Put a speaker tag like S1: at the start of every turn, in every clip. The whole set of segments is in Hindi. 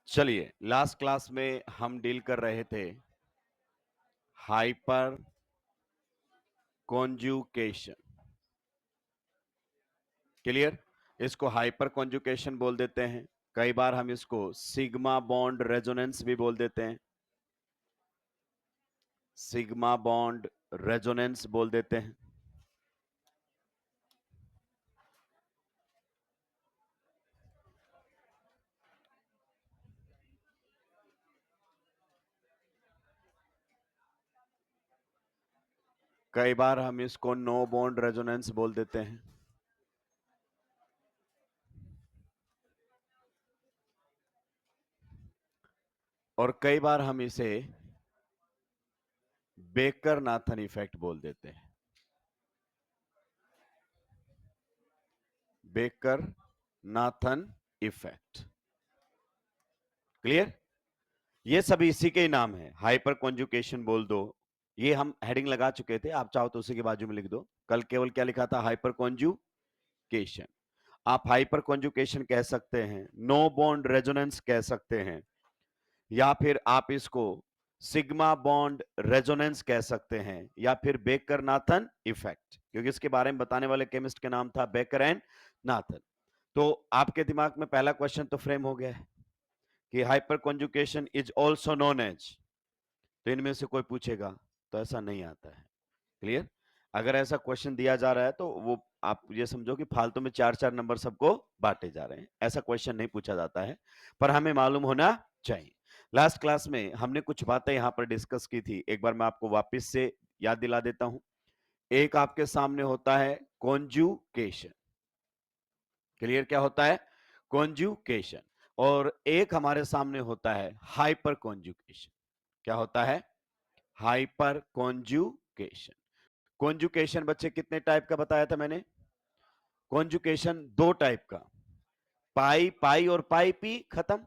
S1: चलिए, लास्ट क्लास में हम डील कर रहे थे हाइपर कॉन्जुकेशन। क्लियर? इसको हाइपर कॉन्जुकेशन बोल देते हैं। कई बार हम इसको सिग्मा बॉन्ड रेजोनेंस भी बोल देते हैं। सिग्मा बॉन्ड रेजोनेंस बोल देते हैं। कई बार हम इसको नो बॉन्ड रेजोनेंस बोल देते हैं। और कई बार हम इसे बेकर नाथन इफेक्ट बोल देते हैं। Baker Nathan effect. क्लियर? ये सभी इसी के ही नाम है। हाइपर कॉन्जुकेशन बोल दो, ये हम हेडिंग लगा चुके थे, आप चाहो तो उसी के बाजू में लिख दो। कल केवल क्या लिखा था? Hyper conjugation. आप हाइपर कॉन्जुकेशन कह सकते हैं, नो बॉन्ड रेजोनेंस कह सकते हैं, या फिर आप इसको सिग्मा बॉन्ड रेजोनेंस कह सकते हैं, या फिर बेकर नाथन इफेक्ट, क्योंकि इसके बारे में बताने वाले केमिस्ट के नाम था बेकर एंड नाथन। तो आपके दिमाग में पहला क्वेश्चन तो फ्रेम हो गया है कि hyperconjugation is also known as. तो इनमें से कोई पूछेगा तो ऐसा नहीं आता है। क्लियर? अगर ऐसा क्वेश्चन दिया जा रहा है तो वो आप ये समझो कि फालतू में 4-4 नंबर सबको बांटे जा रहे हैं। ऐसा क्वेश्चन नहीं पूछा जाता है, पर हमें मालूम होना चाहिए। लास्ट क्लास में हमने कुछ बातें यहां पर डिस्कस की थी, एक बार मैं आपको वापस से याद दिला देता हूं। एक आपके सामने होता है कॉन्जुकेशन। क्लियर? क्या होता है? कॉन्जुकेशन। और एक हमारे सामने होता है हाइपर कॉन्जुकेशन। क्या होता है? Hyper conjugation. कॉन्जुकेशन बच्चे कितने टाइप का बताया था मैंने? कॉन्जुकेशन दो टाइप का, पाई पाई और पाई पी, खत्म।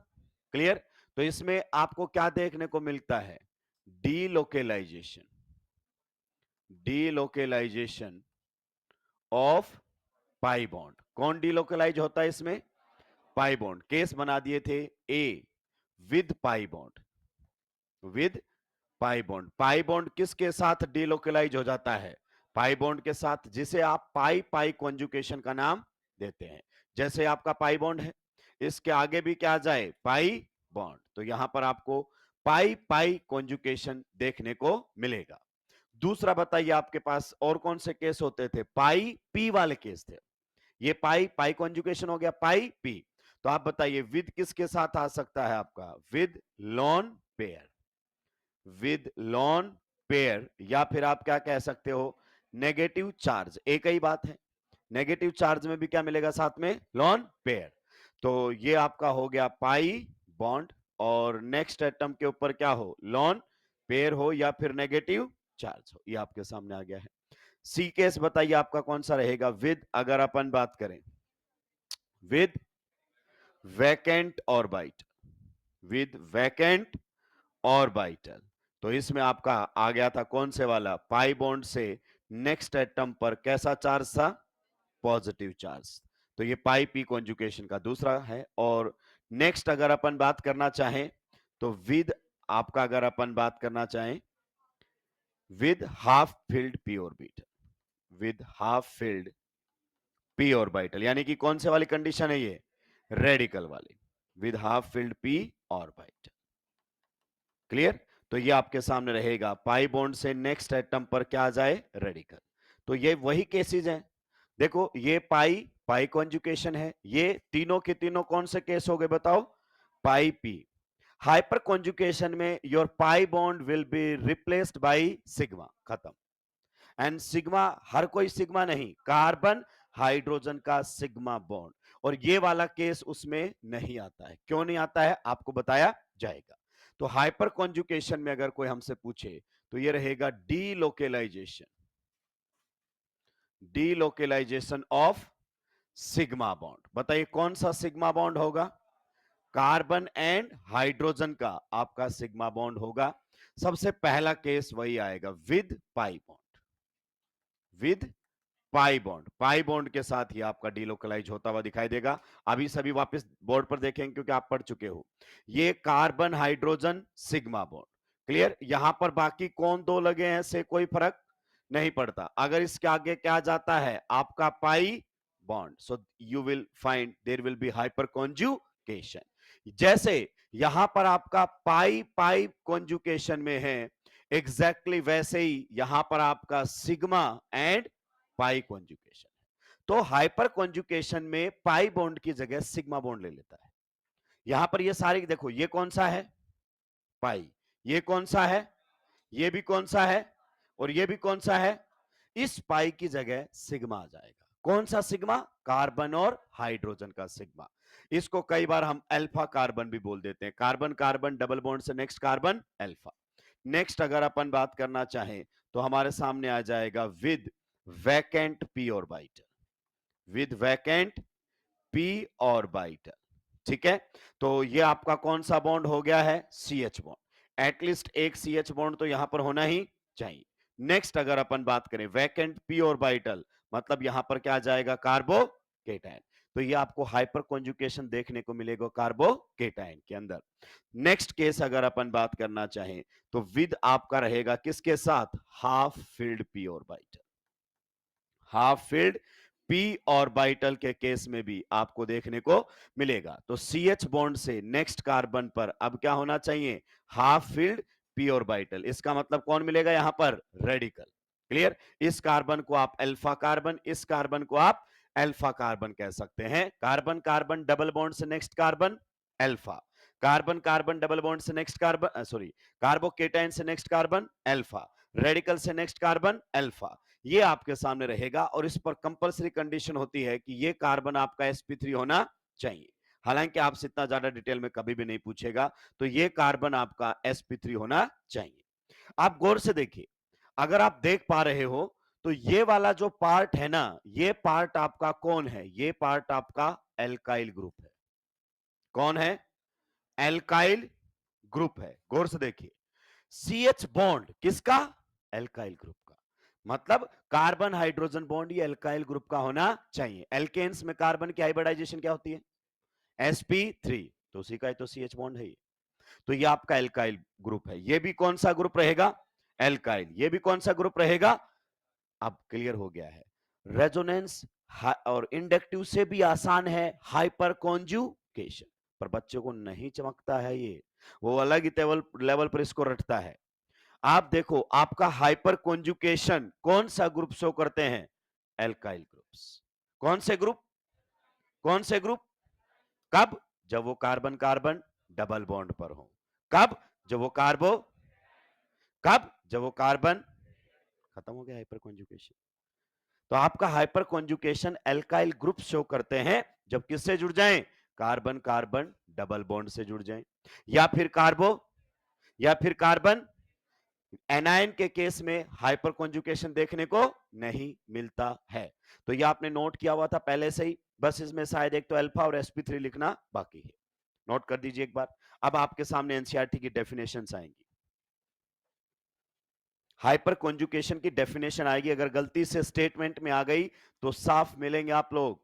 S1: क्लियर? तो इसमें आपको क्या देखने को मिलता है? Delocalisation. Delocalisation of pi bond. कौन डीलोकेलाइज होता है इसमें? Pi bond. केस बना दिए थे ए with pi bond. With pi bond. Pi bond किसके साथ डीलोकेलाइज हो जाता है? पाई बॉन्ड के साथ, जिसे आप पाई पाई कॉन्जुकेशन का नाम देते हैं। जैसे आपका पाई बॉन्ड है, इसके आगे भी क्या आ जाए? Pi bond. तो यहां पर आपको पाई पाई कॉन्जुकेशन देखने को मिलेगा। दूसरा बताइए, आपके पास और कौन से केस होते थे? पाई पी वाले केस थे। ये पाई पाई कॉन्जुकेशन हो गया, पाई पी। तो आप बताइए विद किसके साथ आ सकता है आपका? With lone pair. With lone pair, या फिर आप क्या कह सकते हो? Negative charge. एक ही बात है। नेगेटिव चार्ज में भी क्या मिलेगा साथ में? Lone pair. तो ये आपका हो गया पाई बॉन्ड, और नेक्स्ट एटम के ऊपर क्या हो? लॉन पेयर हो या फिर नेगेटिव चार्ज हो। ये आपके सामने आ गया है। सी केस बताइए आपका कौन सा रहेगा? विद, अगर अपन बात करें with vacant orbit. With vacant orbital. तो इसमें आपका आ गया था कौन से वाला? पाई बॉन्ड से नेक्स्ट एटम पर कैसा चार्ज था? Positive charge. तो ये पाई पी कॉन्जुकेशन का दूसरा है। और नेक्स्ट अगर अपन बात करना चाहें तो विद, आपका अगर अपन बात करना चाहें with half filled P orbital. With half filled P orbital, यानी कि कौन से वाली कंडीशन है ये? रेडिकल वाली। With half filled P orbital. Clear? तो ये आपके सामने रहेगा, पाई बॉन्ड से नेक्स्ट एटम पर क्या आ जाए? रेडिकल। तो ये वही केसेस हैं। देखो, ये पाई पाई कॉन्जुकेशन है, ये तीनों के तीनों कौन से केस हो गए बताओ? पाई पी। हाइपर कॉन्जुकेशन में your pi bond will be replaced by sigma, खत्म। एंड सिग्मा, हर कोई सिग्मा नहीं, कार्बन हाइड्रोजन का सिग्मा बॉन्ड। और ये वाला केस उसमें नहीं आता है। क्यों नहीं आता है? आपको बताया जाएगा। तो हाइपर कॉन्जुकेशन में अगर कोई हमसे पूछे तो ये रहेगा delocalisation. Delocalisation of sigma bond. बताइए कौन सा सिग्मा बॉन्ड होगा? कार्बन एंड हाइड्रोजन का आपका सिग्मा बॉन्ड होगा। सबसे पहला केस वही आएगा, with pi bond. With pi bond के साथ ही आपका डीलोकलाइज होता हुआ दिखाई देगा। अभी सभी वापस बोर्ड पर देखेंगे क्योंकि आप पढ़ चुके हो। ये carbon hydrogen sigma bond, clear. यहां पर बाकी कौन दो लगे हैं से कोई फर्क नहीं पड़ता। अगर इसके आगे क्या जाता है आपका pi bond, so you will find there will be hyperconjugation. जैसे यहां पर आपका पाई पाई कॉन्जुगेशन में है, एग्जैक्टली वैसे ही यहां पर आपका सिग्मा एंड पाई कॉन्जुगेशन है। तो हाइपर कॉन्जुगेशन में पाई बॉन्ड की जगह सिग्मा बॉन्ड ले लेता है। यहां पर ये सारी देखो, ये कौन सा है पाई, ये कौन सा है, ये भी कौन सा है, और ये भी कौन सा है। इस पाई की जगह सिग्मा आ जाएगा। कौन सा सिग्मा, कार्बन और हाइड्रोजन का सिग्मा। इसको कई बार हम अल्फा कार्बन भी बोल देते हैं। कार्बन कार्बन डबल बॉन्ड से नेक्स्ट कार्बन अल्फा। नेक्स्ट अगर अपन बात करना चाहें तो हमारे सामने आ जाएगा with vacant P orbital, with vacant P orbital. ठीक है, तो ये आपका कौन सा बॉन्ड हो गया है, सी एच बॉन्ड। एटलीस्ट एक सी एच बॉन्ड तो यहां पर होना ही चाहिए। नेक्स्ट अगर अपन बात करें वैकेंट पी ऑर्बिटल, मतलब यहां पर क्या आ जाएगा, कार्बोकेटायन। तो ये आपको हाइपर कॉन्जुगेशन देखने को मिलेगा कार्बोकेटायन के अंदर। नेक्स्ट केस अगर अपन बात करना चाहें तो विद आपका रहेगा किसके साथ, half filled P orbital. Half filled P orbital के केस में भी आपको देखने को मिलेगा। तो सी एच बॉन्ड से नेक्स्ट कार्बन पर अब क्या होना चाहिए, हाफ फिल्ड पी ऑर्बिटल। इसका मतलब कौन मिलेगा यहां पर, रेडिकल। क्लियर। इस कार्बन को आप अल्फा कार्बन, इस कार्बन को आप अल्फा कार्बन कह सकते हैं। कार्बन कार्बन डबल बॉन्ड से next carbon alpha, carbon carbon double bond से नेक्स्ट कार्बन, सॉरी, कार्बोकेटाइन से नेक्स्ट कार्बन अल्फा, रेडिकल से नेक्स्ट कार्बन अल्फा। ये आपके सामने रहेगा और इस पर कंपलसरी कंडीशन होती है कि ये कार्बन आपका sp3 होना चाहिए। हालांकि आपसे इतना ज्यादा डिटेल में कभी भी नहीं पूछेगा, तो ये कार्बन आपका sp3 होना चाहिए। आप गौर से देखिए, अगर आप देख पा रहे हो तो ये वाला जो पार्ट है ना, ये पार्ट आपका कौन है, ये पार्ट आपका एल्काइल ग्रुप है। कौन है, एल्काइल ग्रुप है। गौर से देखिए, सी एच बॉन्ड किसका, एल्काइल ग्रुप का। मतलब कार्बन हाइड्रोजन बॉन्ड ये एल्काइल ग्रुप का होना चाहिए। एल्केन्स में कार्बन की हाइब्रिडाइजेशन क्या होती है, sp3, तो उसी का तो सी एच बॉन्ड है ये। तो ये आपका एल्काइल ग्रुप है। ये भी कौन सा ग्रुप रहेगा, एल्काइल। ये भी कौन सा ग्रुप रहेगा। अब क्लियर हो गया है। रेजोनेंस और इंडक्टिव से भी आसान है हाइपर कॉन्जुगेशन, पर बच्चों को नहीं चमकता है ये, वो अलग ही लेवल पर इसको रटता है। आप देखो, आपका हाइपर कॉन्जुगेशन कौन सा ग्रुप शो करते हैं, एल्काइल ग्रुप्स। कौन से ग्रुप, कौन से ग्रुप, कब, जब वो कार्बन कार्बन डबल बॉन्ड पर हो। कब, जब वो कार्बो, कब, जब वो कार्बन, खत्म हो गया हाइपर कॉन्जुगेशन। तो आपका hyper conjugation alkyl group show करते हैं जब किससे जुड़ जाएं, कार्बन कार्बन डबल बॉन्ड से जुड़ जाएं, या फिर कार्बो, या फिर कार्बन। एनायन के केस में हाइपर कॉन्जुगेशन देखने को नहीं मिलता है। तो ये आपने नोट किया हुआ था पहले से ही, बस इसमें शायद एक तो अल्फा और sp3 लिखना बाकी है। नोट कर दीजिए एक बार। अब आपके सामने एनसीईआरटी की डेफिनेशंस आएंगी, हाइपर कॉन्जुगेशन की डेफिनेशन आएगी। अगर गलती से स्टेटमेंट में आ गई तो साफ मिलेंगे आप लोग।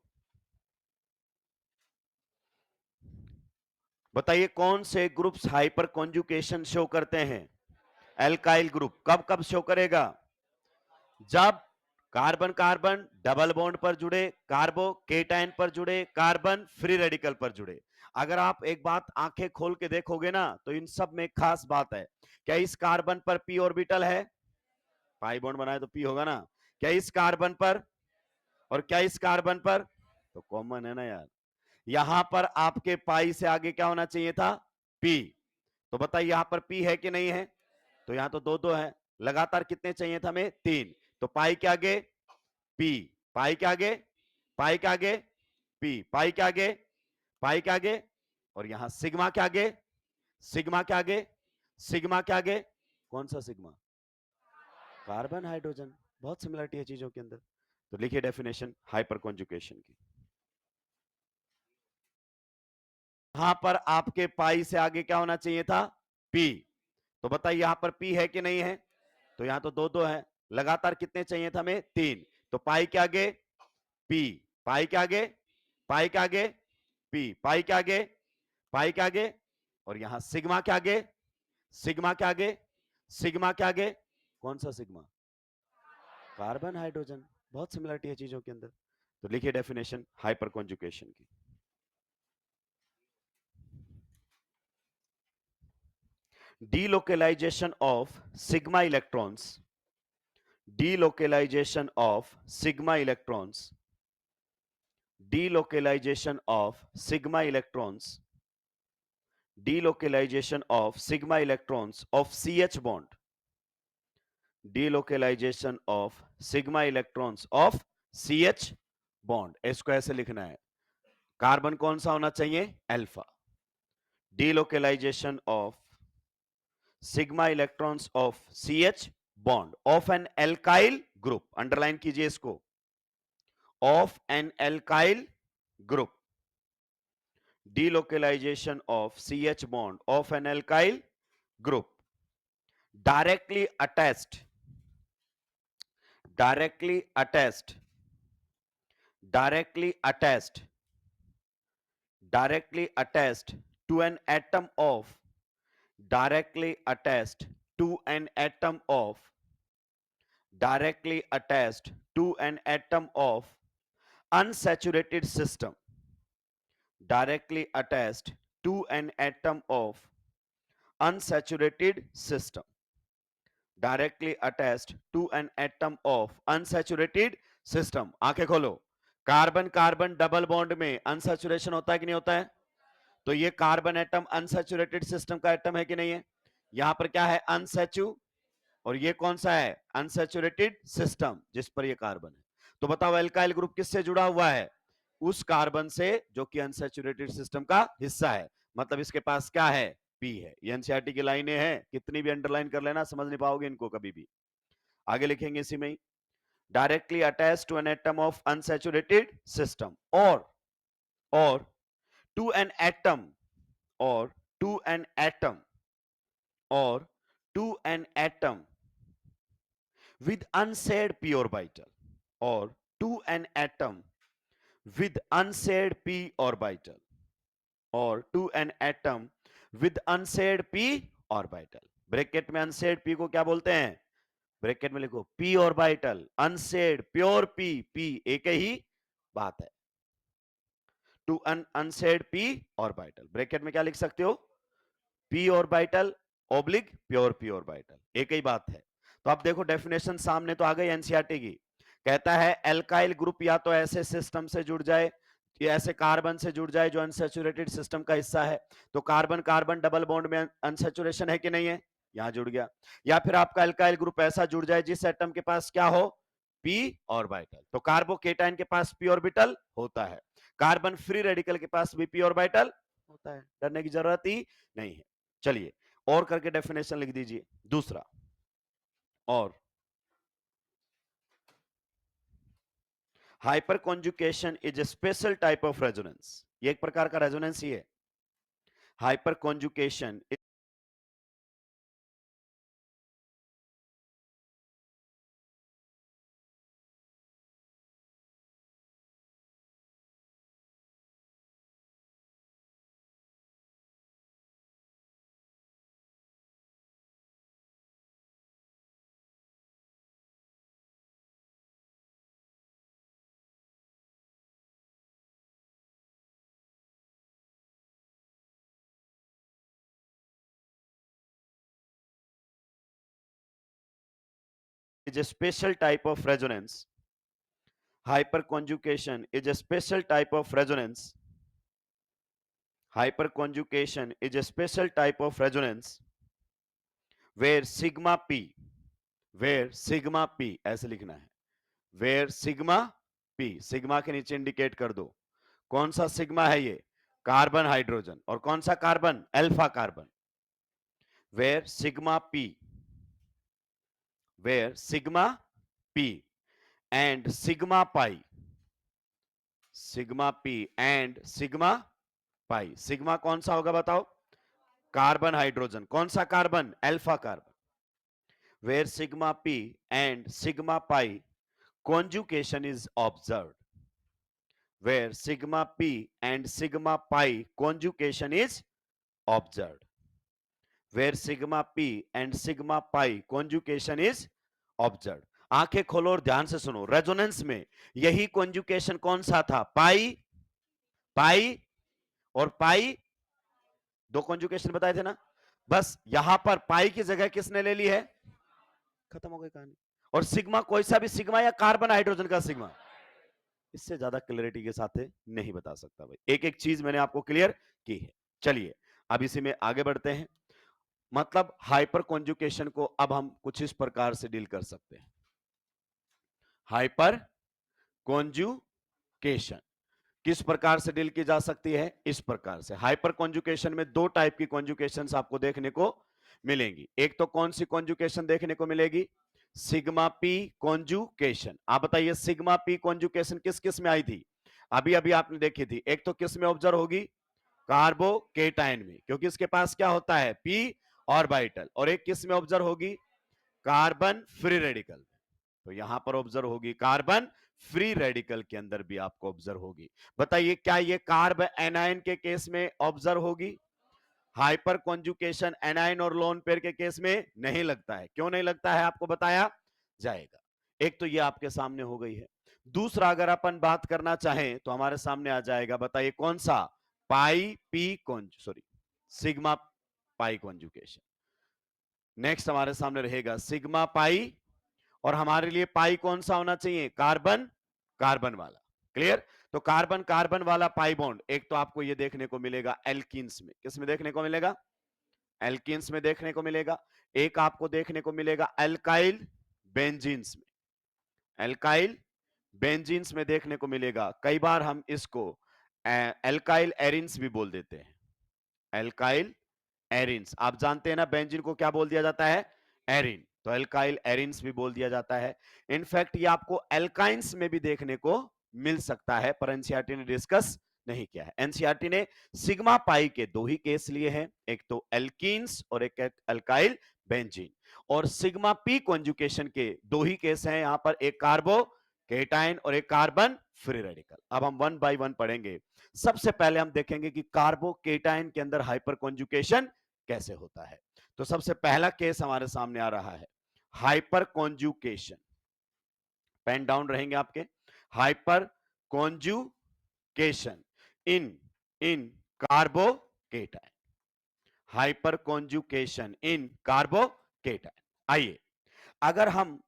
S1: बताइए कौन से ग्रुप्स हाइपर कॉन्जुगेशन शो करते हैं, एल्काइल ग्रुप। कब कब शो करेगा, जब कार्बन कार्बन डबल बॉन्ड पर जुड़े, कार्बोकेटायन पर जुड़े, कार्बन फ्री रेडिकल पर जुड़े। अगर आप एक बात आंखें खोल के देखोगे ना तो इन सब में खास बात है, क्या इस कार्बन पर पी ऑर्बिटल है, पाई बॉन्ड बनाए तो पी होगा ना, क्या इस कार्बन पर, और क्या इस कार्बन पर, तो कॉमन है ना यार। यहां पर आपके पाई से आगे क्या होना चाहिए था, पी। तो बताइए यहां पर पी है कि नहीं है, तो यहां तो दो दो है, लगातार कितने चाहिए था हमें, तीन। तो पाई के आगे पी, पाई के आगे, पाई के आगे पी, पाई के आगे, पाई के आगे, और यहां सिग्मा के आगे, सिग्मा के आगे, सिग्मा के आगे, कौन सा सिग्मा, कार्बन हाइड्रोजन। बहुत सिमिलरिटी है चीजों के अंदर। तो लिखिए डेफिनेशन हाइपर कॉन्जुगेशन की। यहां पर आपके पाई से आगे क्या होना चाहिए था, पी। तो बताइए यहां पर पी है कि नहीं है, तो यहां तो दो दो है, लगातार कितने चाहिए था हमें, तीन। तो पाई के आगे पी, पाई के आगे, पाई के आगे पी, पाई के आगे, पाई के आगे, और यहां सिग्मा के आगे, सिग्मा के आगे, सिग्मा के आगे, कौन सा सिग्मा? Carbon hydrogen. बहुत सिमिलरिटी है चीजों के अंदर। तो लिखिए डेफिनेशन हाइपर कॉन्जुगेशन की। Delocalization of sigma electrons, delocalization of sigma electrons, delocalization of sigma electrons, delocalization of sigma electrons of CH bond, delocalization of sigma electrons of CH bond। इसको ऐसे लिखना है, कार्बन कौन सा होना चाहिए? Alpha. delocalization of sigma electrons of CH bond of an alkyl group, underline कीजिए इसको, of an alkyl group, delocalization of CH bond of an alkyl group directly attached, directly attached, directly attached, directly attached to an atom of, directly attached to an atom of, directly attached to an atom of unsaturated system, directly attached to an atom of unsaturated system, directly attached to an atom of unsaturated system। आंखें खोलो, कार्बन कार्बन डबल बॉन्ड में अनसैचुरेशन होता है कि नहीं होता है? तो ये कार्बन एटम अनसैचुरेटेड सिस्टम का एटम है कि नहीं है? यहां पर क्या है? अनसैचु, और ये कौन सा है? अनसैचुरेटेड सिस्टम जिस पर ये कार्बन है। तो बताओ एल्काइल ग्रुप किससे जुड़ा हुआ है? उस कार्बन से जो कि अनसैचुरेटेड सिस्टम का हिस्सा है। मतलब इसके पास क्या है? पी है। ये एनसीईआरटी की लाइनें हैं, कितनी भी अंडरलाइन कर लेना, समझ नहीं पाओगे इनको कभी भी। आगे लिखेंगे इसी में ही, directly attach to an atom of unsaturated system, और टू एन एटम, और टू एन एटम, और to an atom with unsaid p orbital, or to an atom with unsaid p orbital, or to an atom with unsaid p orbital। Bracket में अनसेड p को क्या बोलते हैं? ब्रैकेट में लिखो p orbital, unsaid pure p, p एक ही बात है। Two un unsaid p orbital, bracket में क्या लिख सकते हो? p orbital oblique pure p orbital, एक ही बात है। तो अब देखो डेफिनेशन सामने तो आ गई एनसीईआरटी की। कहता है एल्काइल ग्रुप या तो ऐसे सिस्टम से जुड़ जाए, या ऐसे कार्बन से जुड़ जाए जो अनसैचुरेटेड सिस्टम का हिस्सा है। तो कार्बन कार्बन डबल बॉन्ड में अनसैचुरेशन है कि नहीं है? यहां जुड़ गया। या फिर आपका एल्काइल ग्रुप ऐसा जुड़ जाए जिस एटम के पास क्या हो? p orbital. तो कार्बोकेटाइन के पास p ऑर्बिटल होता है, कार्बन फ्री रेडिकल के पास भी p ऑर्बिटल होता है, डरने की जरूरत ही नहीं है। चलिए और करके डेफिनेशन लिख दीजिए दूसरा। और hyper conjugation is a special type of resonance, ये एक प्रकार का रेजोनेंस ही है। Hyper conjugation is a special type of resonance. Hyperconjugation is a special type of resonance. Hyperconjugation is a special type of resonance where sigma p, where sigma p ऐसे लिखना है, where sigma p, सिग्मा के नीचे इंडिकेट कर दो कौन सा सिग्मा है ये? Carbon hydrogen. और कौन सा carbon? Alpha carbon. where sigma p, where sigma p and sigma pi, sigma p and sigma pi, sigma कौन सा होगा बताओ? Carbon hydrogen. कौन सा carbon? Alpha carbon. where sigma p and sigma pi conjugation is observed, where sigma p and sigma pi conjugation is observed, where sigma p and sigma pi conjugation is observed. आंखें खोलो और ध्यान से सुनो, रेजोनेंस में यही कॉन्जुकेशन कौन सा था? पाई, पाई और पाई, दो कॉन्जुकेशन बताए थे ना। बस यहां पर पाई की जगह किसने ले ली है? खत्म हो गई कहानी। और सिग्मा कोई सा भी सिग्मा या कार्बन हाइड्रोजन का सिग्मा, इससे ज्यादा क्लैरिटी के साथ नहीं बता सकता भाई। एक एक चीज मैंने आपको क्लियर की है। चलिए अब इसी में आगे बढ़ते हैं। मतलब हाइपर कॉन्जुकेशन को अब हम कुछ इस प्रकार से डील कर सकते हैं। हाइपर कॉन्जुकेशन किस प्रकार से डील की जा सकती है? इस प्रकार से। हाइपर कॉन्जुकेशन में दो टाइप की कॉन्जुकेशंस आपको देखने को मिलेंगी। एक तो कौन सी कॉन्जुकेशन देखने को मिलेगी? Sigma P conjugation. आप बताइए सिग्मा पी कॉन्जुकेशन किस किस में आई थी? अभी अभी आपने देखी थी। एक तो किस में ऑब्जर्व होगी? कार्बोकेटाइन में, क्योंकि इसके पास क्या होता है? P orbital. और एक किस में ऑब्जर्व होगी? Carbon free radical. तो यहां पर ऑब्जर्व होगी कार्बन फ्री रेडिकल के अंदर भी आपको ऑब्जर्व होगी। बताइए क्या ये कार्ब एनायन के केस में ऑब्जर्व होगी? हाइपर कॉन्जुकेशन एनायन और लोन पेयर के केस में नहीं लगता है। क्यों नहीं लगता है आपको बताया जाएगा। एक तो ये आपके सामने हो गई है। दूसरा अगर अपन बात करना चाहें तो हमारे सामने आ जाएगा, बताइए कौन सा? Pi p sorry sigma pi conjugation. Next हमारे सामने रहेगा सिग्मा पाई, और हमारे लिए पाई कौन सा होना चाहिए? कार्बन कार्बन वाला। क्लियर? तो कार्बन कार्बन वाला पाई बॉन्ड एक तो आपको ये देखने को मिलेगा एल्कीन्स में। किस में देखने को मिलेगा? एल्कीन्स में देखने को मिलेगा। एक आपको देखने को मिलेगा एल्काइल बेंजीन्स में। एल्काइल बेंजीन्स में देखने को मिलेगा। कई बार हम इसको एल्काइल एरिन्स भी बोल देते हैं। एल्काइल एरिन्स, आप जानते हैं ना बेंजीन को क्या बोल दिया जाता है? एरिन। तो एल्काइल एरिन्स भी बोल दिया जाता है। इनफैक्ट ये आपको एल्काइंस में भी देखने को मिल सकता है, पर एनसीईआरटी ने डिस्कस नहीं किया है। एनसीईआरटी ने सिग्मा पाई के दो ही केस लिए हैं, एक तो एल्कीन्स और एक एल्काइल बेंजीन। और सिग्मा पी कॉन्जुकेशन के दो ही केस हैं यहां पर, एक कार्बो केटाइन और एक कार्बन फ्री रेडिकल। अब हम वन बाय वन पढ़ेंगे। सबसे पहले हम देखेंगे कि कार्बोकेटाइन के अंदर हाइपर कॉन्जुकेशन कैसे होता है। तो सबसे पहला केस हमारे सामने आ रहा है हाइपर कॉन्जुकेशन। पेन डाउन रहेंगे आपके। हाइपर कॉन्जुकेशन इन इन कार्बोकेटाइन। हाइपर कॉन्जुकेशन इन कार्बोकेटाइन। आइए अगर हम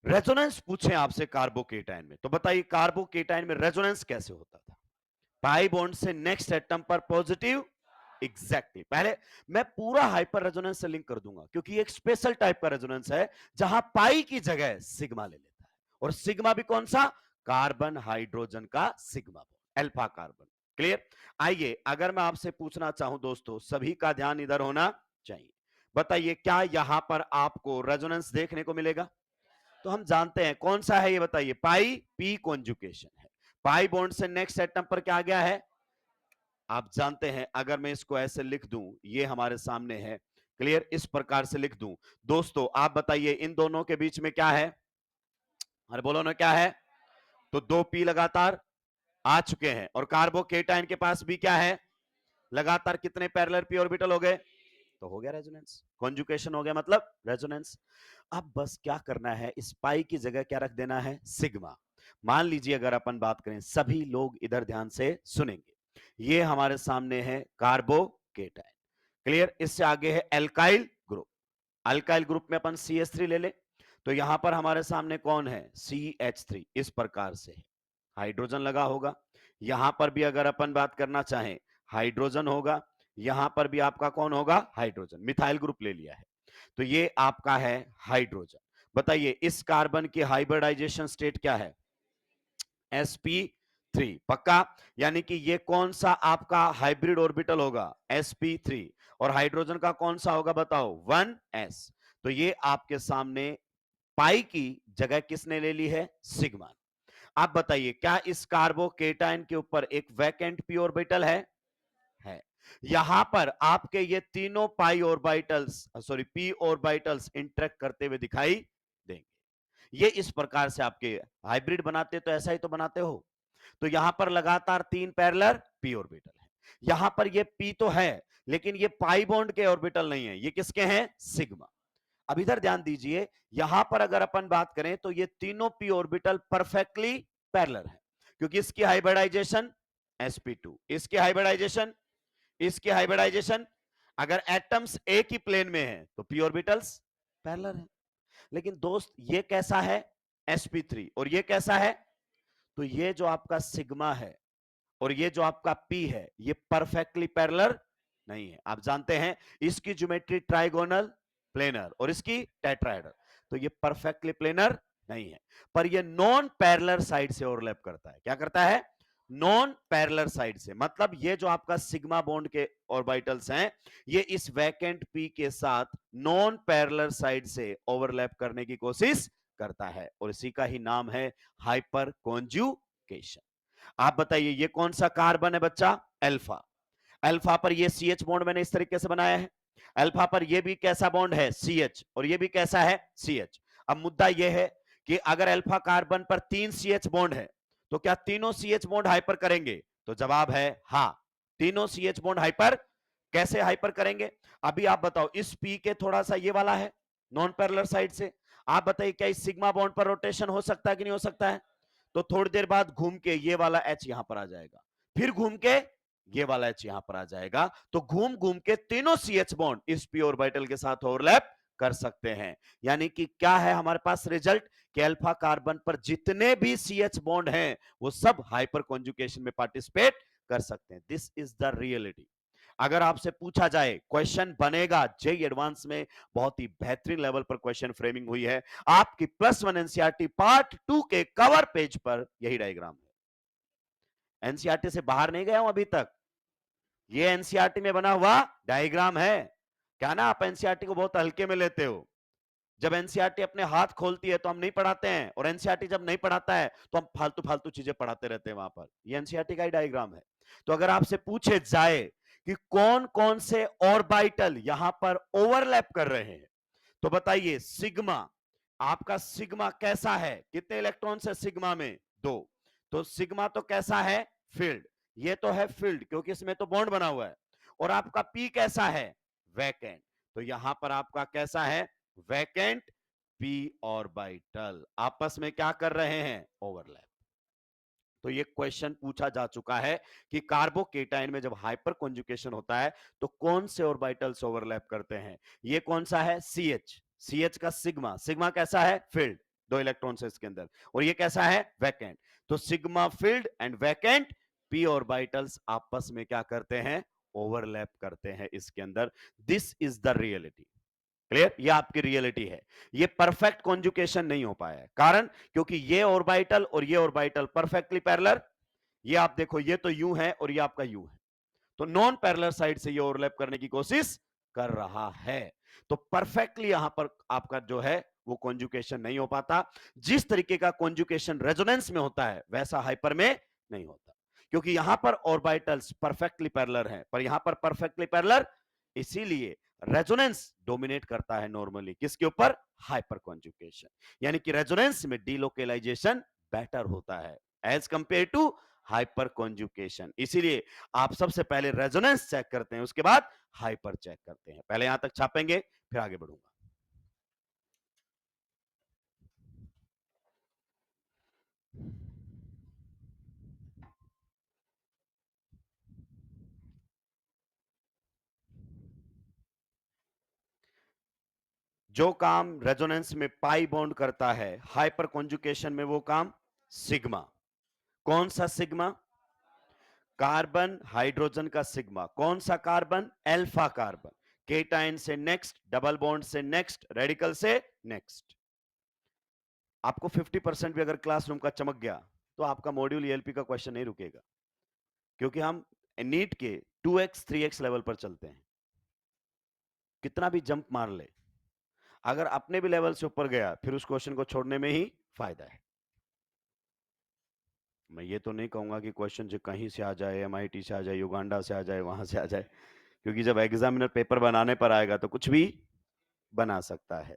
S1: रेजोनेंस पूछें आपसे कार्बोकेटाइन में, तो बताइए कार्बोकेटाइन में रेजोनेंस कैसे होता था? पाई बॉन्ड से नेक्स्ट एटम पर पॉजिटिव। एग्जैक्टली पहले मैं पूरा हाइपर रेजोनेंस से लिंक कर दूंगा, क्योंकि ये एक स्पेशल टाइप का रेजोनेंस है जहां पाई की जगह सिग्मा ले लेता है। और सिग्मा भी कौन सा? कार्बन हाइड्रोजन का sigma bond, alpha carbon. Clear? आइए अगर मैं आपसे पूछना चाहूं दोस्तों, सभी का ध्यान इधर होना चाहिए। बताइए क्या यहां पर आपको रेजोनेंस देखने को मिलेगा? तो हम जानते हैं कौन सा है ये बताइए। पाई पी कॉन्जुकेशन है। पाई बॉन्ड से नेक्स्ट एटम पर क्या आ गया है? आप जानते हैं अगर मैं इसको ऐसे लिख दूं, ये हमारे सामने है। क्लियर? इस प्रकार से लिख दूं। दोस्तों आप बताइए इन दोनों के बीच में क्या है? अरे बोलो ना क्या है? तो दो पी लगातार आ चुके हैं, और कार्बोकेटाइन के पास भी क्या है? लगातार कितने पैरेलल पी ऑर्बिटल हो गए? तो हो गया रेजोनेंस। कॉन्जुकेशन हो गया मतलब रेजोनेंस। अब बस क्या करना है, इस पाई की जगह क्या रख देना है? सिग्मा। मान लीजिए अगर अपन बात करें, सभी लोग इधर ध्यान से सुनेंगे। ये हमारे सामने है कार्बोकेटाइन। क्लियर? इससे आगे है एल्काइल ग्रुप। अल्काइल ग्रुप में अपन CH3 ले ले, तो यहां पर हमारे सामने कौन है? CH3। इस प्रकार से हाइड्रोजन लगा होगा। यहां पर भी अगर अपन बात करना चाहें, हाइड्रोजन होगा। यहां पर भी आपका कौन होगा? हाइड्रोजन। मिथाइल ग्रुप ले लिया है, तो ये आपका है हाइड्रोजन। बताइए इस कार्बन की हाइब्रिडाइजेशन स्टेट क्या है? sp3। पक्का? यानी कि ये कौन सा आपका हाइब्रिड ऑर्बिटल होगा? sp3। और हाइड्रोजन का कौन सा होगा बताओ? 1s। तो ये आपके सामने पाई की जगह किसने ले ली है? सिग्मा। आप बताइए क्या इस कार्बोकेटाइन के ऊपर एक वैकेंट पी ऑर्बिटल है? यहां पर आपके ये तीनों pi orbitals, sorry p orbitals interact करते हुए दिखाई देंगे। ये इस प्रकार से आपके हाइब्रिड बनाते तो ऐसा ही तो बनाते हो। तो यहां पर लगातार 3 पैरेलल पी ऑर्बिटल है। यहां पर ये पी तो है, लेकिन ये पाई बॉन्ड के ऑर्बिटल नहीं है, ये किसके हैं? सिग्मा। अब इधर ध्यान दीजिए, यहां पर अगर अपन बात करें तो ये तीनों पी ऑर्बिटल परफेक्टली पैरेलल है, क्योंकि इसकी हाइब्रिडाइजेशन sp2, इसकी हाइब्रिडाइजेशन, इसकी हाइब्रिडाइजेशन, अगर एटम्स एक ही प्लेन में है तो पी ऑर्बिटल्स पैरेलल है। लेकिन दोस्त ये कैसा है? sp3, और ये कैसा है? तो ये जो आपका सिग्मा है और ये जो आपका पी है, ये परफेक्टली पैरेलल नहीं है। आप जानते हैं इसकी ज्योमेट्री ट्राइगोनल प्लेनर और इसकी टेट्राहेड्रल, तो ये परफेक्टली प्लेनर नहीं है, पर ये नॉन पैरेलल साइड से ओवरलैप करता है। क्या करता है? नॉन पैरेलल साइड से, मतलब ये जो आपका सिग्मा बॉन्ड के ऑर्बिटल्स हैं, ये इस वैकेंट पी के साथ नॉन पैरेलल साइड से ओवरलैप करने की कोशिश करता है, और इसी का ही नाम है हाइपर कॉन्जुगेशन। आप बताइए ये कौन सा कार्बन है बच्चा? अल्फा। अल्फा पर ये सी एच बॉन्ड मैंने इस तरीके से बनाया है। अल्फा पर ये भी कैसा बॉन्ड है? सी एच, और ये भी कैसा है? C H. अब मुद्दा यह है कि अगर अल्फा कार्बन पर 3 सी एच बॉन्ड है तो क्या तीनों सी एच बॉन्ड हाइपर करेंगे? तो जवाब है हाँ, तीनों सी एच बॉन्ड हाइपर। कैसे हाइपर करेंगे? अभी आप बताओ, इस पी के थोड़ा सा ये वाला है नॉन पैरेलल साइड से, आप बताइए क्या इस सिग्मा बॉन्ड पर रोटेशन हो सकता है कि नहीं हो सकता है? तो थोड़ी देर बाद घूम के ये वाला एच यहां पर आ जाएगा, फिर घूम के ये वाला एच यहां पर आ जाएगा, तो घूम घूम के तीनों सी एच बॉन्ड इस पी ऑर्बिटल के साथ ओवरलैप कर सकते हैं। यानी कि क्या है हमारे पास रिजल्ट? कि अल्फा कार्बन पर जितने भी सी एच बॉन्ड हैं वो सब हाइपर कॉन्जुगेशन में पार्टिसिपेट कर सकते हैं। This is the reality. अगर आपसे पूछा जाए, क्वेश्चन बनेगा जेई एडवांस में, बहुत ही बेहतरीन लेवल पर क्वेश्चन फ्रेमिंग हुई है आपकी +1 एनसीईआरटी पार्ट 2 के कवर पेज पर, यही डायग्राम है। एनसीईआरटी से बाहर नहीं गया हूं अभी तक, ये एनसीईआरटी में बना हुआ डायग्राम है। क्या ना आप एनसीईआरटी को बहुत हल्के में लेते हो। जब एनसीईआरटी अपने हाथ खोलती है तो हम नहीं पढ़ाते हैं, और एनसीईआरटी जब नहीं पढ़ाता है तो हम फालतू फालतू चीजें पढ़ाते रहते हैं वहां पर। ये एनसीईआरटी का ही डायग्राम है। तो अगर आपसे पूछे जाए कि कौन कौन से ऑर्बिटल यहां पर ओवरलैप कर रहे हैं, तो बताइए सिग्मा। आपका सिग्मा कैसा है? कितने इलेक्ट्रॉन है सिग्मा में? 2। तो सिग्मा तो कैसा है? फील्ड। ये तो है फील्ड क्योंकि इसमें तो बॉन्ड बना हुआ है। और आपका पी कैसा है? वैकेंट। तो यहां पर आपका कैसा है? वैकेंट पी ऑर्बिटल आपस में क्या कर रहे हैं? ओवरलैप। तो ये क्वेश्चन पूछा जा चुका है कि कार्बोकेटाइन में जब हाइपर कॉन्जुगेशन होता है तो कौन से ऑर्बिटल्स ओवरलैप करते हैं? ये कौन सा है? C H. सी एच का सिग्मा, सिग्मा कैसा है? फील्ड, 2 इलेक्ट्रॉन्स है इसके अंदर। और ये कैसा है? वैकेंट। तो sigma field and vacant P orbitals आपस में क्या करते हैं? ओवरलैप करते हैं इसके अंदर। This is the reality. Clear? ये आपकी रियलिटी है। ये परफेक्ट कॉन्जुगेशन नहीं हो पाया है, कारण क्योंकि ये ऑर्बिटल और ये ऑर्बिटल परफेक्टली पैरेलल। ये आप देखो, ये तो यू है और ये आपका यू है, तो नॉन पैरेलल साइड से ये ओवरलैप करने की कोशिश कर रहा है। तो परफेक्टली यहां पर आपका जो है वो कॉन्जुगेशन नहीं हो पाता। जिस तरीके का कॉन्जुगेशन रेजोनेंस में होता है वैसा हाइपर में नहीं होता, क्योंकि यहां पर ऑर्बिटल्स परफेक्टली पैरेलल हैं, पर यहां पर परफेक्टली पैरेलल, इसीलिए रेजोनेंस डोमिनेट करता है नॉर्मली किसके ऊपर? Hyperconjugation. यानी कि रेजोनेंस में डीलोकलाइजेशन बेटर होता है as compare to hyperconjugation. इसीलिए आप सबसे पहले रेजोनेंस चेक करते हैं, उसके बाद हाइपर चेक करते हैं। पहले यहां तक छापेंगे फिर आगे बढ़ूंगा। जो काम रेजोनेंस में पाई बॉन्ड करता है, हाइपर कॉन्जुगेशन में वो काम सिग्मा। कौन सा सिग्मा? कार्बन हाइड्रोजन का सिग्मा। कौन सा कार्बन? Alpha carbon. केटाइन से नेक्स्ट, डबल बॉन्ड से नेक्स्ट, रेडिकल से नेक्स्ट। आपको 50% भी अगर क्लासरूम का चमक गया तो आपका मॉड्यूल ईएलपी का क्वेश्चन नहीं रुकेगा, क्योंकि हम नीट के 2x 3x लेवल पर चलते हैं। कितना भी जंप मार ले, अगर अपने भी लेवल से ऊपर गया फिर उस क्वेश्चन को छोड़ने में ही फायदा है। मैं ये तो नहीं कहूंगा कि क्वेश्चन जो कहीं से आ जाए, एमआईटी से आ जाए, युगांडा से आ जाए, वहां से आ जाए, क्योंकि जब एग्जामिनर पेपर बनाने पर आएगा तो कुछ भी बना सकता है।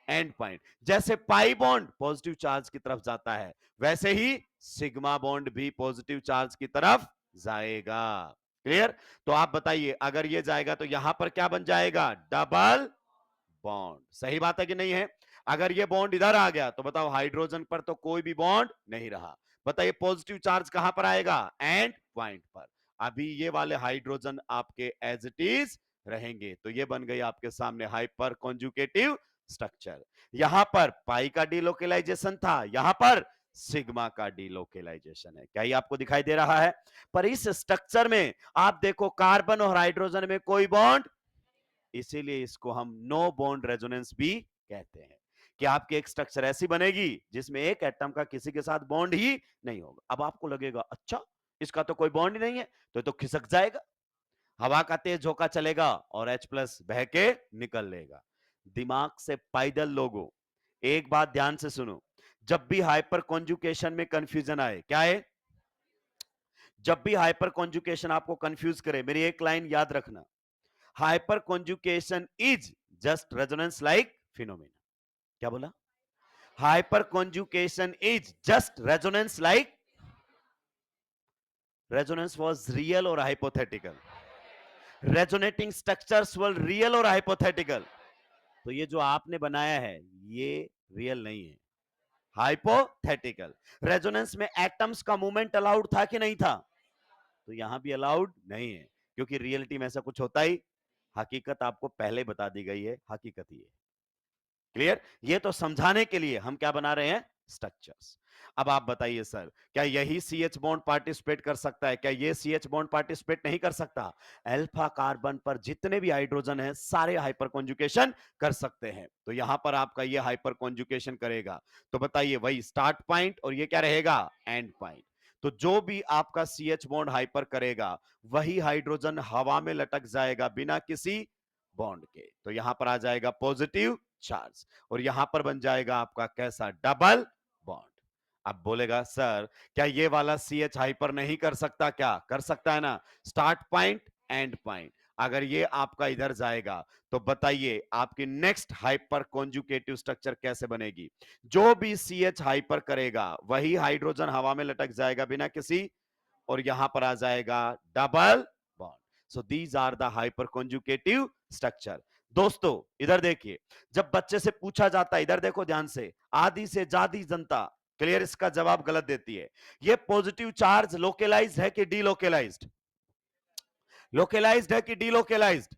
S1: And point. जैसे पाई बॉन्ड पॉजिटिव चार्ज की तरफ जाता है, वैसे ही सिग्मा बॉन्ड भी पॉजिटिव चार्ज की तरफ जाएगा। क्लियर? तो आप बताइए, अगर ये जाएगा तो यहां पर क्या बन जाएगा? Double bond. सही बात है कि नहीं है? अगर ये बॉन्ड इधर आ गया तो बताओ हाइड्रोजन पर तो कोई भी बॉन्ड नहीं रहा। बताइए पॉजिटिव चार्ज कहां पर आएगा? एंड पॉइंट पर। अभी ये वाले हाइड्रोजन आपके एज इट इज रहेंगे। तो ये बन गई आपके सामने हाइपर कॉन्जुगेटिव स्ट्रक्चर। यहां पर पाई का डीलोकेलाइजेशन था, यहां पर सिग्मा का डीलोकेलाइजेशन है। क्या ये आपको दिखाई दे रहा है? पर इस स्ट्रक्चर में आप देखो कार्बन और हाइड्रोजन में कोई बॉन्ड, इसीलिए इसको हम नो बॉन्ड रेजोनेंस भी कहते हैं कि आपकी एक स्ट्रक्चर ऐसी बनेगी जिसमें एक एटम का किसी के साथ बॉन्ड ही नहीं होगा। अब आपको लगेगा अच्छा इसका तो कोई बॉन्ड ही नहीं है, तो खिसक जाएगा, हवा का तेज झोंका चलेगा और H प्लस बह के निकल लेगा। दिमाग से पैदल लोगों, एक बात ध्यान से सुनो, जब भी हाइपर कॉन्जुकेशन में कंफ्यूजन आए, क्या है? जब भी हाइपर कॉन्जुकेशन आपको कंफ्यूज करे, मेरी एक लाइन याद रखना, hyperconjugation is just resonance like phenomena. क्या बोला? Hyperconjugation is just resonance like, resonance was real और hypothetical, resonating structures were real और हाइपोथेटिकल। तो ये जो आपने बनाया है ये रियल नहीं है, हाइपोथेटिकल। रेजोनेंस में एटम्स का मूवमेंट अलाउड था कि नहीं था? तो यहां भी अलाउड नहीं है, क्योंकि रियलिटी में ऐसा कुछ होता ही, हकीकत आपको पहले बता दी गई है, हकीकत ये। क्लियर? ये तो समझाने के लिए हम क्या बना रहे हैं? स्ट्रक्चर्स। अब आप बताइए सर, क्या यही CH बॉन्ड पार्टिसिपेट कर सकता है? क्या ये CH बॉन्ड पार्टिसिपेट नहीं कर सकता? अल्फा कार्बन पर जितने भी हाइड्रोजन हैं सारे हाइपर कॉन्जुकेशन कर सकते हैं। तो यहां पर आपका ये हाइपर कॉन्जुकेशन करेगा, तो बताइए वही स्टार्ट पॉइंट और ये क्या रहेगा? And point. तो जो भी आपका CH बॉन्ड हाइपर करेगा वही हाइड्रोजन हवा में लटक जाएगा बिना किसी बॉन्ड के। तो यहां पर आ जाएगा पॉजिटिव चार्ज और यहां पर बन जाएगा आपका कैसा? Double bond. अब बोलेगा सर क्या ये वाला CH हाइपर नहीं कर सकता? क्या कर सकता है ना, स्टार्ट पॉइंट एंड पॉइंट। अगर ये आपका इधर जाएगा तो बताइए आपकी नेक्स्ट हाइपर कॉन्जुगेटिव स्ट्रक्चर कैसे बनेगी? जो भी CH हाइपर करेगा वही हाइड्रोजन हवा में लटक जाएगा बिना किसी, और यहां पर आ जाएगा double bond. So these are the hyperconjugative structure. दोस्तों इधर देखिए, जब बच्चे से पूछा जाता है, इधर देखो ध्यान से, आधी से ज्यादा जनता क्लियर इसका जवाब गलत देती है। ये पॉजिटिव चार्ज लोकेलाइज्ड है कि डीलोकेलाइज्ड? लोकेलाइज्ड है कि डीलोकेलाइज्ड?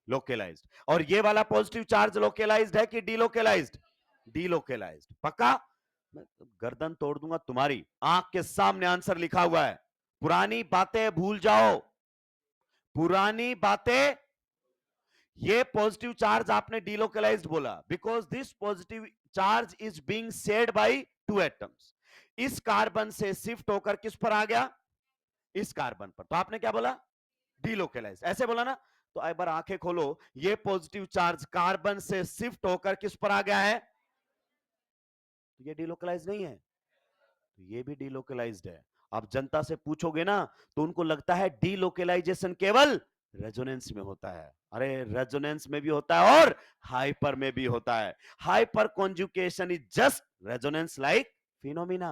S1: लोकेलाइज्ड। और ये वाला पॉजिटिव चार्ज लोकेलाइज्ड है कि डीलोकेलाइज्ड? डीलोकेलाइज्ड। पक्का? मैं गर्दन तोड़ दूंगा तुम्हारी। आंख के सामने आंसर लिखा हुआ है, पुरानी बातें भूल जाओ, पुरानी बातें। ये पॉजिटिव चार्ज आपने डीलोकलाइज्ड बोला because this positive charge is being shared by two atoms. इस कार्बन से शिफ्ट होकर किस पर आ गया? इस कार्बन पर। तो आपने क्या बोला? डीलोकलाइज्ड, ऐसे बोला ना? तो एक बार आंखें खोलो, ये पॉजिटिव चार्ज कार्बन से शिफ्ट होकर किस पर आ गया है? तो ये डीलोकलाइज नहीं है, तो ये भी डीलोकलाइज्ड है। अब जनता से पूछोगे ना तो उनको लगता है डीलोकलाइजेशन केवल रेजोनेंस में होता है। अरे रेजोनेंस में भी होता है और हाइपर में भी होता है। Hyper conjugation is just resonance like phenomena.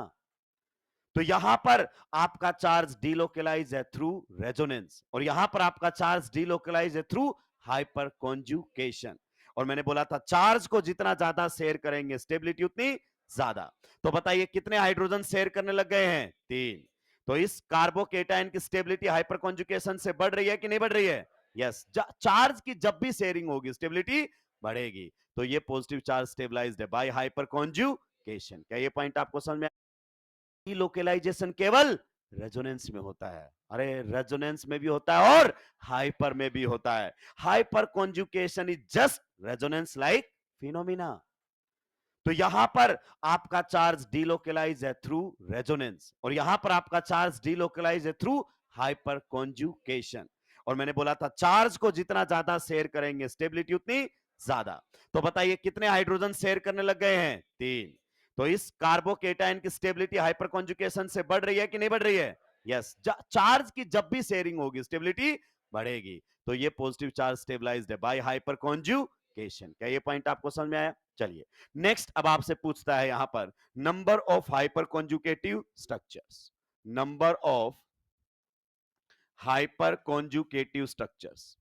S1: तो यहां पर आपका चार्ज डीलोकलाइज है थ्रू रेजोनेंस और यहां पर आपका चार्ज डीलोकलाइज है थ्रू हाइपर कॉन्जुगेशन। और मैंने बोला था चार्ज को जितना ज्यादा शेयर करेंगे स्टेबिलिटी उतनी ज्यादा। तो बताइए कितने हाइड्रोजन शेयर करने लग गए हैं? 3। तो इस कार्बोकेटाइन की स्टेबिलिटी हाइपर कॉन्जुगेशन से बढ़ रही है कि नहीं बढ़ रही है? यस। चार्ज की जब भी शेयरिंग होगी स्टेबिलिटी बढ़ेगी। तो ये पॉजिटिव चार्ज स्टेबलाइज्ड है बाय हाइपर कॉन्जुगेशन। क्या ये पॉइंट आपको समझ में? लोकेलाइजेशन केवल रेजोनेंस में होता है। अरे रेजोनेंस में भी होता है और हाइपर में भी होता है। Hyper conjugation is just resonance like phenomena. तो यहां पर आपका चार्ज डीलोकलाइज है थ्रू रेजोनेंस और यहां पर आपका चार्ज डीलोकलाइज है थ्रू हाइपर कॉन्जुगेशन। और मैंने बोला था चार्ज को जितना ज्यादा शेयर करेंगे स्टेबिलिटी उतनी ज्यादा। तो बताइए कितने हाइड्रोजन शेयर करने लग गए हैं? 3। तो इस कार्बोकेटाइन की स्टेबिलिटी हाइपर कॉन्जुगेशन से बढ़ रही है कि नहीं बढ़ रही है? यस। चार्ज की जब भी शेयरिंग होगी स्टेबिलिटी बढ़ेगी। तो ये पॉजिटिव चार्ज स्टेबलाइज्ड है बाय हाइपर कॉन्जुगेशन। केशन। क्या ये पॉइंट आपको समझ में आया? चलिए नेक्स्ट अब आपसे पूछता है यहां पर number of hyper conjugative structures, number of hyper conjugative structures,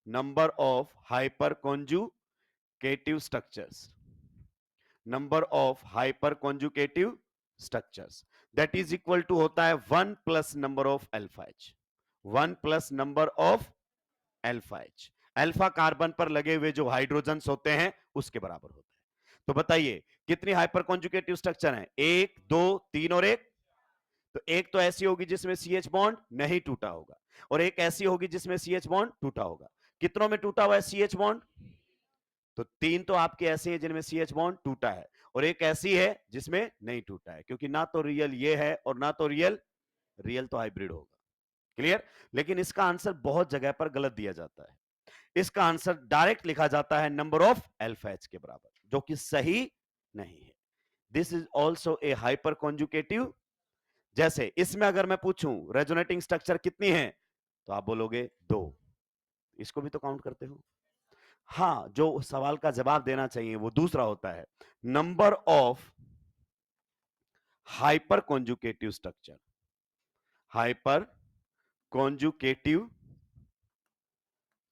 S1: number of hyper conjugative structures, number of hyper conjugative structures that is equal to होता है 1 plus number of alpha H, 1 plus number of alpha H, alpha carbon पर लगे हुए जो हाइड्रोजन्स होते हैं उसके बराबर होता है। तो बताइए कितनी हाइपर कॉन्जुगेटिव स्ट्रक्चर है? एक, दो, तीन और एक। तो एक तो ऐसी होगी जिसमें सीएच बॉन्ड नहीं टूटा होगा और एक ऐसी होगी जिसमें सीएच बॉन्ड टूटा होगा। कितनों में टूटा हुआ है सीएच बॉन्ड? तो तीन तो आपके ऐसे हैं जिनमें सीएच बॉन्ड टूटा है और एक ऐसी है जिसमें नहीं टूटा है, क्योंकि ना तो रियल ये है और ना तो रियल, रियल तो हाइब्रिड होगा। क्लियर? लेकिन इसका आंसर बहुत जगह पर गलत दिया जाता है। इसका आंसर डायरेक्ट लिखा जाता है नंबर ऑफ अल्फा एच के बराबर, जो कि सही नहीं है। This is also a hyper conjugative. जैसे इसमें अगर मैं पूछूं रेजोनेटिंग स्ट्रक्चर कितनी है, तो आप बोलोगे दो, इसको भी तो काउंट करते हो। हाँ, जो सवाल का जवाब देना चाहिए वो दूसरा होता है number of hyper conjugative structure, hyper conjugative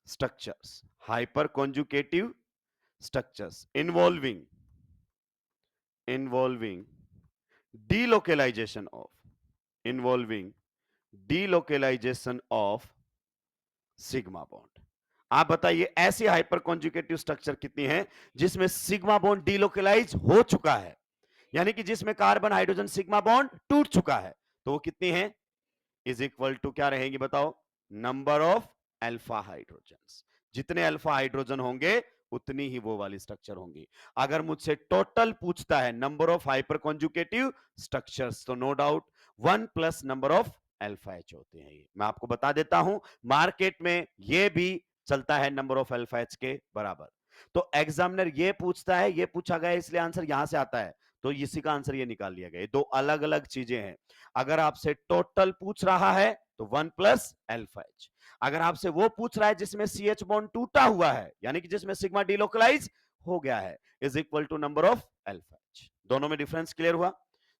S1: structures, hyper conjugative structures involving delocalization of, involving delocalization of sigma bond. आप बताइए ऐसी हाइपर कॉन्जुगेटिव स्ट्रक्चर कितनी है जिसमें सिग्मा बॉन्ड डिलोकलाइज हो चुका है, यानी कि जिसमें कार्बन हाइड्रोजन सिग्मा बॉन्ड टूट चुका है, तो वो कितनी है? इज इक्वल टू क्या रहेंगी बताओ? Number of alpha hydrogen. जितने अल्फा हाइड्रोजन होंगे उतनी ही वो वाली स्ट्रक्चर होंगी। अगर मुझसे टोटल पूछता है number of hyper conjugative structures, तो no doubt 1 plus number of alpha H होते हैं। ये मैं आपको बता देता हूं, मार्केट में ये भी चलता है नंबर ऑफ अल्फा एच के बराबर। तो एग्जामिनर ये पूछता है, ये पूछा गया इसलिए आंसर यहां से आता है, तो इसी का आंसर ये निकाल लिया गया। दो अलग अलग चीजें हैं। अगर आपसे टोटल पूछ रहा है तो 1 प्लस अल्फा एच, अगर आपसे वो पूछ रहा है जिसमें सी एच बॉन्ड टूटा हुआ है, यानी कि जिसमें सिग्मा डिलोकलाइज हो गया है, is equal to number of alpha H. दोनों में डिफरेंस क्लियर हुआ?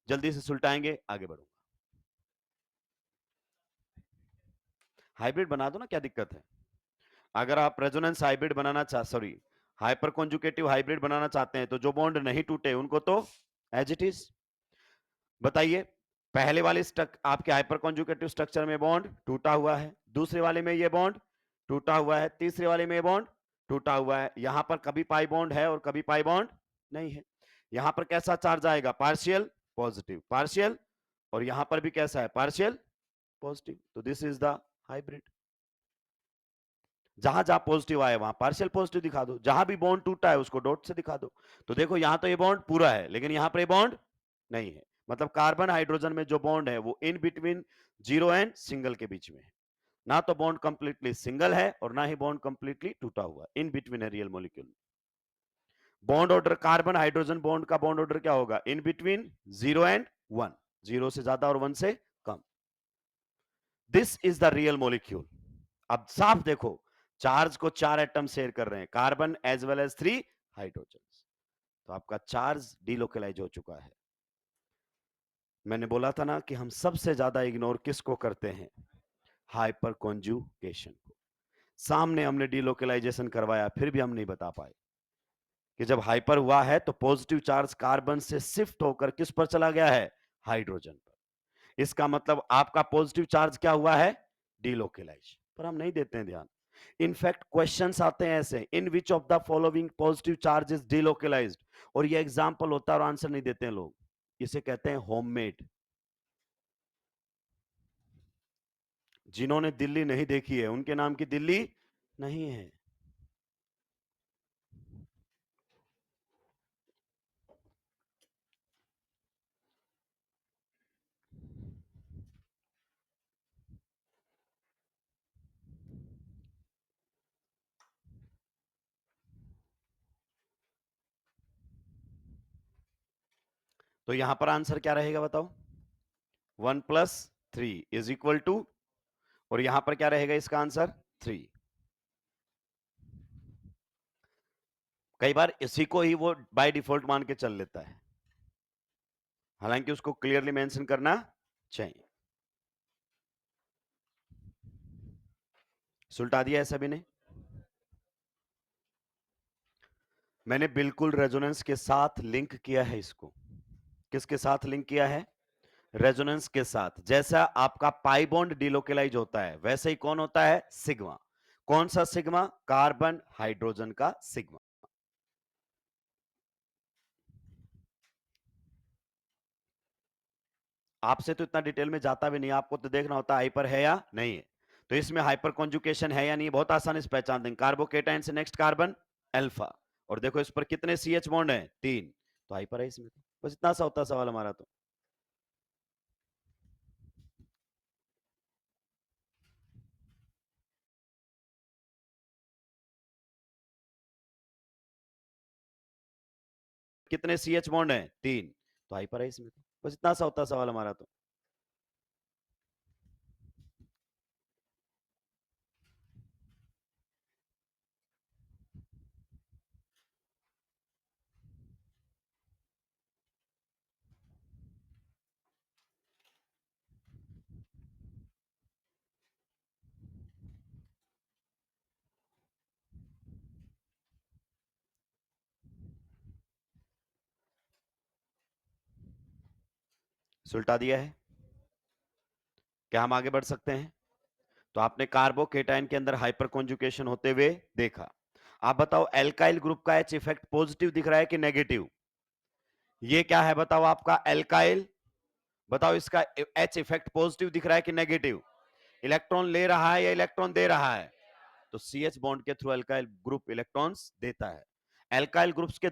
S1: जल्दी से सुलटाएंगे, आगे बढ़ूंगा। हाइब्रिड बना दो ना, क्या दिक्कत है? अगर आप रेजोनेंस हाइब्रिड बनाना सॉरी हाइपर कॉन्जुगेटिव हाइब्रिड बनाना चाहते हैं, तो जो बॉन्ड नहीं टूटे उनको तो एज इट इज। बताइए पहले वाले आपके हाइपर कॉन्जुगेटिव स्ट्रक्चर में बॉन्ड टूटा हुआ है, दूसरे वाले में ये बॉन्ड टूटा हुआ है, तीसरे वाले में ये बॉन्ड टूटा हुआ है। यहां पर कभी पाई बॉन्ड है और कभी पाई बॉन्ड नहीं है। यहां पर कैसा चार्ज आएगा? पार्शियल पॉजिटिव, पार्शियल, और यहां पर भी कैसा है? Partial positive. तो दिस इज द हाइब्रिड। जहां जहां पॉजिटिव आए वहां पार्शियल पॉजिटिव दिखा दो, जहां भी बॉन्ड टूटा है उसको डॉट से दिखा दो। तो देखो यहां तो ये बॉन्ड पूरा है लेकिन यहां पर ये बॉन्ड नहीं है, मतलब कार्बन हाइड्रोजन में जो बॉन्ड है वो इन बिटवीन जीरो एंड सिंगल के बीच में है। ना तो बॉन्ड कंप्लीटली सिंगल है और ना ही बॉन्ड कंप्लीटली टूटा हुआ, इन बिटवीन है real molecule. Bond order carbon hydrogen bond का बॉन्ड ऑर्डर क्या होगा? In between zero and one, zero से ज्यादा और वन से कम। This is the real molecule. अब साफ देखो, चार्ज को चार एटम शेयर कर रहे हैं, carbon as well as 3 hydrogen. तो आपका चार्ज डिलोकलाइज हो चुका है। मैंने बोला था ना कि हम सबसे ज्यादा इग्नोर किसको करते हैं? हाइपर कॉन्जुगेशन को। सामने हमने डिलोकलाइजेशन करवाया फिर भी हम नहीं बता पाए कि जब हाइपर हुआ है तो पॉजिटिव चार्ज कार्बन से शिफ्ट होकर किस पर चला गया है? हाइड्रोजन पर। इसका मतलब आपका पॉजिटिव चार्ज क्या हुआ है? डिलोकलाइज। पर हम नहीं देते हैं ध्यान। इनफैक्ट क्वेश्चंस आते हैं ऐसे, in which of the following positive charge is delocalized, और ये एग्जांपल होता है और आंसर नहीं देते हैं लोग। इसे कहते हैं होममेड। जिन्होंने दिल्ली नहीं देखी है उनके नाम की दिल्ली नहीं है। तो यहां पर आंसर क्या रहेगा बताओ? 1 प्लस 3 इज इक्वल टू, और यहां पर क्या रहेगा इसका आंसर? 3। कई बार इसी को ही वो बाय डिफॉल्ट मान के चल लेता है, हालांकि उसको क्लियरली मेंशन करना चाहिए। सुलटा दिया है सभी ने? मैंने बिल्कुल रेजोनेंस के साथ लिंक किया है इसको। किसके साथ लिंक किया है? रेजोनेंस के साथ। जैसा आपका पाई बॉन्ड डिलोकेलाइज होता है, वैसे ही कौन होता है? सिग्मा। कौन सा सिग्मा? कार्बन हाइड्रोजन का सिग्मा। आपसे तो इतना डिटेल में जाता भी नहीं, आपको तो देखना होता है हाइपर है या नहीं है। तो इसमें हाइपर कॉन्जुकेशन है या नहीं, बहुत आसानी से पहचान देंगे। कार्बोकेटाइन से नेक्स्ट कार्बन अल्फा, और देखो इस पर कितने सी एच बॉन्ड है? 3, तो हाइपर है इसमें। बस इतना सा होता सवाल हमारा। तो कितने सी एच बॉन्ड है? 3, तो हाइपर है इसमें। बस इतना सा होता सवाल हमारा। तो सुलटा दिया है। क्या हम आगे बढ़ सकते हैं? तो आपने कार्बोकेटाइन के अंदर हाइपर कॉन्जुकेशन होते हुए देखा। आप बताओ एल्काइल ग्रुप का एच इफेक्ट पॉजिटिव दिख रहा है कि नेगेटिव? ये क्या है बताओ आपका एल्काइल? बताओ इसका एच इफेक्ट पॉजिटिव दिख रहा है कि नेगेटिव? इलेक्ट्रॉन ले रहा है या इलेक्ट्रॉन दे रहा है? तो सी एच बॉन्ड के थ्रू एल्काइल ग्रुप इलेक्ट्रॉन्स देता है। एल्काइल ग्रुप्स के